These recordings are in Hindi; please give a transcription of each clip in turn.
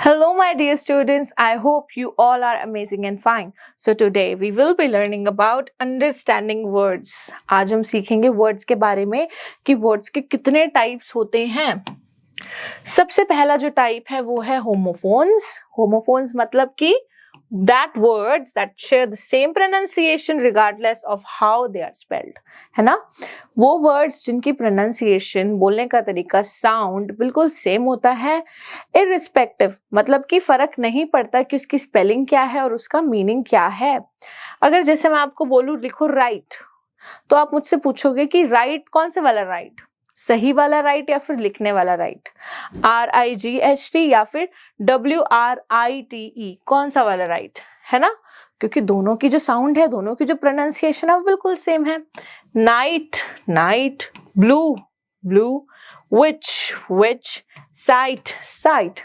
Hello, my dear students. I hope you all are amazing and fine. So today we will be learning about understanding words. आज हम सीखेंगे words के बारे में कि words के कितने types होते हैं. सबसे पहला जो type है वो है homophones. Homophones मतलब कि that words that share the same pronunciation regardless of how they are spelled, है ना. वो words जिनकी pronunciation, बोलने का तरीका, sound बिल्कुल same होता है irrespective, मतलब कि फर्क नहीं पड़ता कि उसकी spelling क्या है और उसका meaning क्या है. अगर जैसे मैं आपको बोलूं लिखो right, तो आप मुझसे पूछोगे कि right कौन से वाला right, सही वाला राइट या फिर लिखने वाला राइट, RIGHT या फिर WRITE, कौन सा वाला राइट, है ना. क्योंकि दोनों की जो साउंड है, दोनों की जो प्रोनाउंसिएशन है वो बिल्कुल सेम है. नाइट नाइट, ब्लू ब्लू, विच साइट साइट.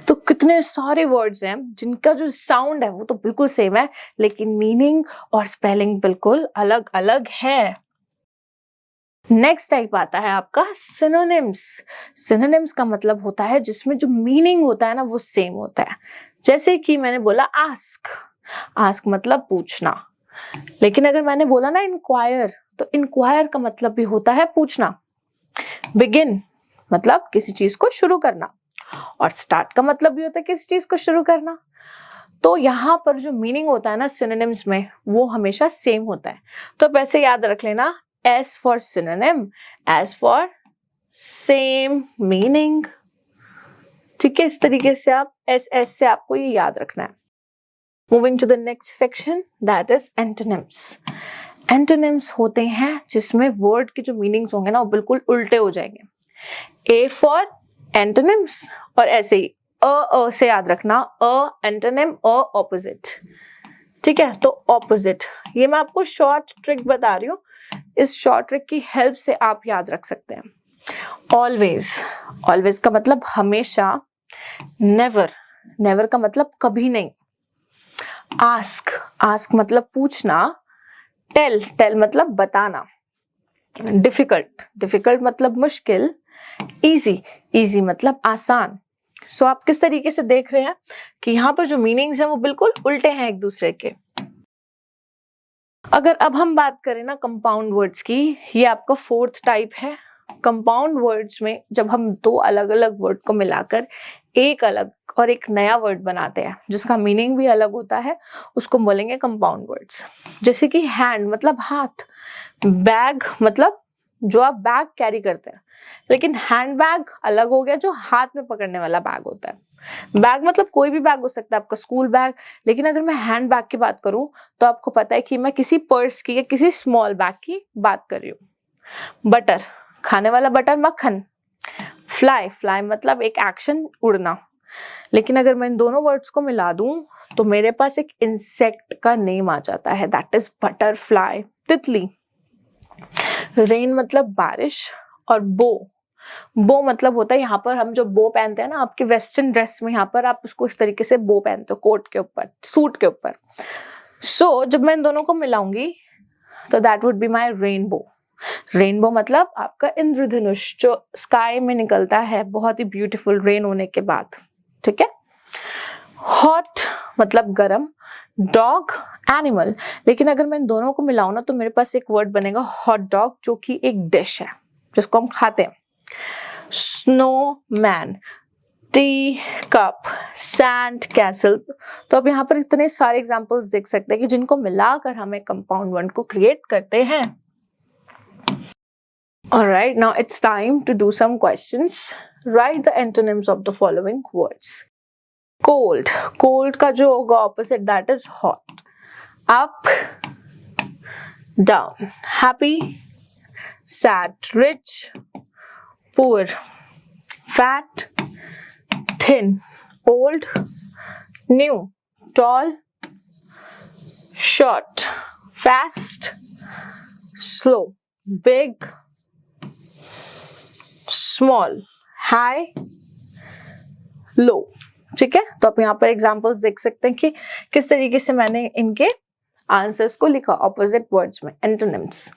तो कितने सारे वर्ड्स हैं जिनका जो साउंड है वो तो बिल्कुल सेम है, लेकिन मीनिंग और स्पेलिंग बिल्कुल अलग अलग है. नेक्स्ट टाइप आता है आपका सिनोनिम्स. सिनोनिम्स का मतलब होता है जिसमें जो मीनिंग होता है ना वो सेम होता है. जैसे कि मैंने बोला आस्क, आस्क मतलब पूछना, लेकिन अगर मैंने बोला ना इंक्वायर, तो इंक्वायर का मतलब भी होता है पूछना. बिगिन मतलब किसी चीज को शुरू करना, और स्टार्ट का मतलब भी होता है किसी चीज को शुरू करना. तो यहाँ पर जो मीनिंग होता है ना सिनोनिम्स में वो हमेशा सेम होता है. तो वैसे याद रख लेना, S for synonym, S for same meaning. ठीक है, इस तरीके से आप S से आपको ये याद रखना है. Moving to the next section, that is antonyms. Antonyms होते हैं जिसमें word के जो meanings होंगे ना वो बिल्कुल उल्टे हो जाएंगे. A for antonyms, और ऐसे ही अ से याद रखना, antonym, opposite. ठीक है, तो opposite, ये मैं आपको शॉर्ट ट्रिक बता रही हूँ. इस शॉर्ट ट्रिक की हेल्प से आप याद रख सकते हैं. ऑलवेज, ऑलवेज का मतलब हमेशा. नेवर, नेवर का मतलब कभी नहीं. आस्क, आस्क मतलब पूछना. टेल, टेल मतलब बताना. डिफिकल्ट, डिफिकल्ट मतलब मुश्किल. इजी, इजी मतलब आसान. सो आप किस तरीके से देख रहे हैं कि यहाँ पर जो मीनिंग्स हैं वो बिल्कुल उल्टे हैं एक दूसरे के. अगर अब हम बात करें ना कंपाउंड वर्ड्स की, ये आपका फोर्थ टाइप है. कंपाउंड वर्ड्स में जब हम दो अलग अलग वर्ड को मिलाकर एक अलग और एक नया वर्ड बनाते हैं जिसका मीनिंग भी अलग होता है, उसको बोलेंगे कंपाउंड वर्ड्स. जैसे कि हैंड मतलब हाथ, बैग मतलब जो आप बैग कैरी करते हैं, लेकिन हैंड बैग अलग हो गया जो हाथ में पकड़ने वाला बैग होता है. बैग मतलब कोई भी बैग हो सकता है, आपका स्कूल बैग. लेकिन अगर मैं हैंड बैग की बात करूं तो आपको पता है कि मैं किसी पर्स की या किसी स्मॉल बैग की बात कर रही हूँ. बटर, खाने वाला बटर, मक्खन. फ्लाई, फ्लाई मतलब एक एक्शन, उड़ना. लेकिन अगर मैं इन दोनों वर्ड्स को मिला दूं तो मेरे पास एक इंसेक्ट का नेम आ जाता है, दैट इज बटरफ्लाई, तितली. रेन मतलब बारिश, और बो, बो मतलब होता है यहाँ पर हम जो बो पहनते हैं ना आपके वेस्टर्न ड्रेस में, यहाँ पर आप उसको इस तरीके से बो पहनते हो कोट के ऊपर, सूट के ऊपर. सो जब मैं इन दोनों को मिलाऊंगी तो that would be my rainbow. Rainbow मतलब आपका इंद्रधनुष जो स्काई में निकलता है बहुत ही ब्यूटीफुल रेन होने के बाद. ठीक है. हॉट मतलब गरम. Dog, animal. लेकिन अगर मैं इन दोनों को मिलाऊं ना तो मेरे पास एक वर्ड बनेगा हॉट डॉग, जो कि एक डिश है जिसको हम खाते हैं. Snowman, tea cup, sand castle. तो अब यहाँ पर इतने सारे एग्जांपल्स देख सकते हैं कि जिनको मिलाकर हम एक कंपाउंड वर्ड को क्रिएट करते हैं. Alright, now it's time to do some questions. Write the antonyms of the following words. Cold, cold का जो होगा opposite that is hot. Up, down. Happy, sad. Rich, poor. Fat, thin. Old, new. Tall, short. Fast, slow. Big, small. High, low. ठीक है, तो आप यहाँ पर एग्जांपल्स देख सकते हैं कि किस तरीके से मैंने इनके आंसर्स को लिखा ऑपोजिट वर्ड्स में, antonyms.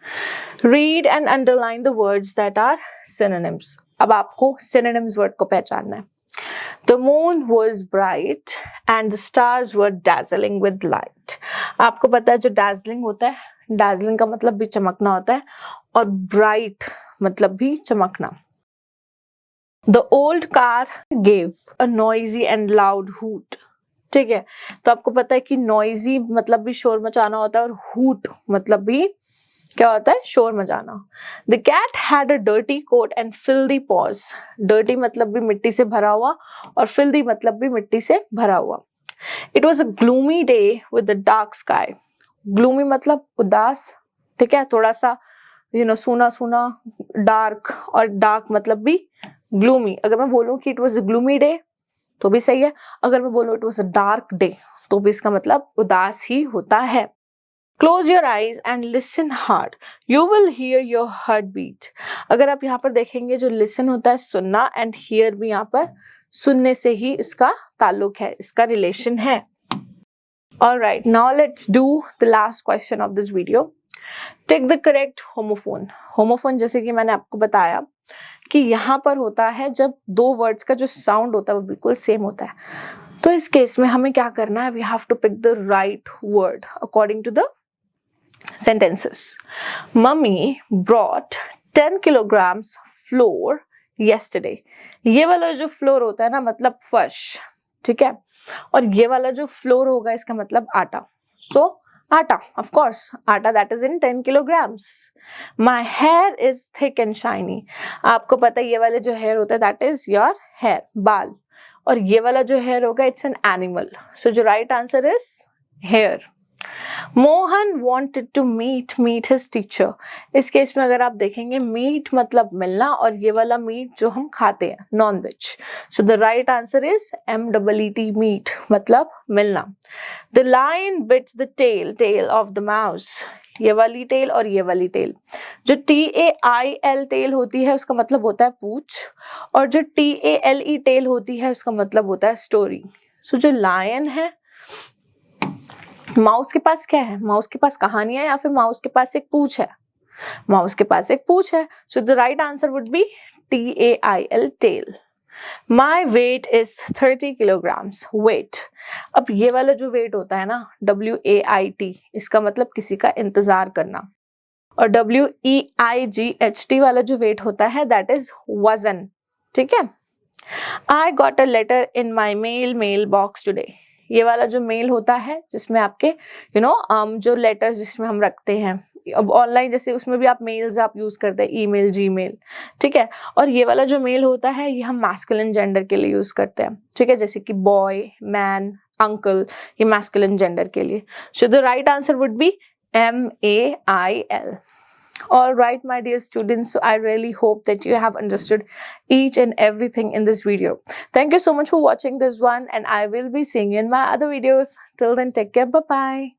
Read and underline the words that are synonyms. अब आपको सिनोनिम्स वर्ड को पहचानना है. The moon was bright and the stars were dazzling with light. आपको पता है जो dazzling होता है, dazzling का मतलब भी चमकना होता है और bright मतलब भी चमकना. The old car gave a noisy and loud hoot. ठीक है, तो आपको पता है कि noisy मतलब भी शोर मचाना होता है और hoot मतलब भी क्या होता है, शोर मचाना. The cat had a dirty coat and filthy paws. Dirty मतलब भी मिट्टी से भरा हुआ और filthy मतलब भी मिट्टी से भरा हुआ. It was a gloomy day with a dark sky. Gloomy मतलब उदास, ठीक है, थोड़ा सा सूना सूना, dark, और dark मतलब भी gloomy. अगर मैं बोलूँ कि it was a gloomy day तो भी सही है, अगर मैं बोलूँ it was a dark day तो भी इसका मतलब उदास ही होता है. Close your eyes and listen hard. You will hear your heartbeat. अगर आप यहाँ पर देखेंगे जो listen होता है सुनना and hear भी यहाँ पर सुनने से ही इसका ताल्लुक है, इसका relation है. Alright, now let's do the last question of this video. Take the correct homophone. Homophone जैसे कि मैंने आपको बताया कि यहाँ पर होता है जब दो words का जो sound होता है वो बिल्कुल same होता है. तो इस केस में हमें क्या करना है? We have to pick the right word according to the sentences. Mummy brought 10 kilograms flour yesterday. ये वाला जो flour होता है ना मतलब फर्श, ठीक है, और ये वाला जो flour होगा इसका मतलब आटा. So आटा, of course, आटा that is in 10 kilograms. My hair is thick and shiny. आपको पता है ये वाले जो hair होता है that is your hair, बाल, और ये वाला जो hair होगा it's an animal. So जो right answer is hair. Mohan wanted to meet his teacher. इस केस में अगर आप देखेंगे meet मतलब मिलना और ये वाला meat जो हम खाते हैं non veg. So the right answer is meat, meat मतलब मिलना. The lion bit the tail of the mouse. ये वाली tail और ये वाली tail. जो tail tail होती है उसका मतलब होता है पूंछ, और जो tale tail होती है उसका मतलब होता है स्टोरी. So जो lion है, माउस के पास क्या है? माउस के पास कहानी है या फिर माउस के पास एक पूंछ है? माउस के पास एक पूंछ है. So the right answer would be tail, tail. My weight is 30 kilograms. Weight. अब ये वाला जो weight होता है ना WAIT, इसका मतलब किसी का इंतजार करना, और WEIGHT वाला जो weight होता है that is वजन, ठीक है. I got a letter in my mailbox today. ये वाला जो मेल होता है जिसमें आपके जो लेटर्स जिसमें हम रखते हैं, अब ऑनलाइन जैसे उसमें भी आप मेल्स आप यूज करते हैं, ईमेल, जीमेल, ठीक है, और ये वाला जो मेल होता है ये हम मैस्कुलिन जेंडर के लिए यूज करते हैं, ठीक है, जैसे कि बॉय, मैन, अंकल, ये मैस्कुलिन जेंडर के लिए. So the right answer would be MAIL. All right, my dear students, so I really hope that you have understood each and everything in this video. Thank you so much for watching this one, and I will be seeing you in my other videos. Till then, take care. Bye bye.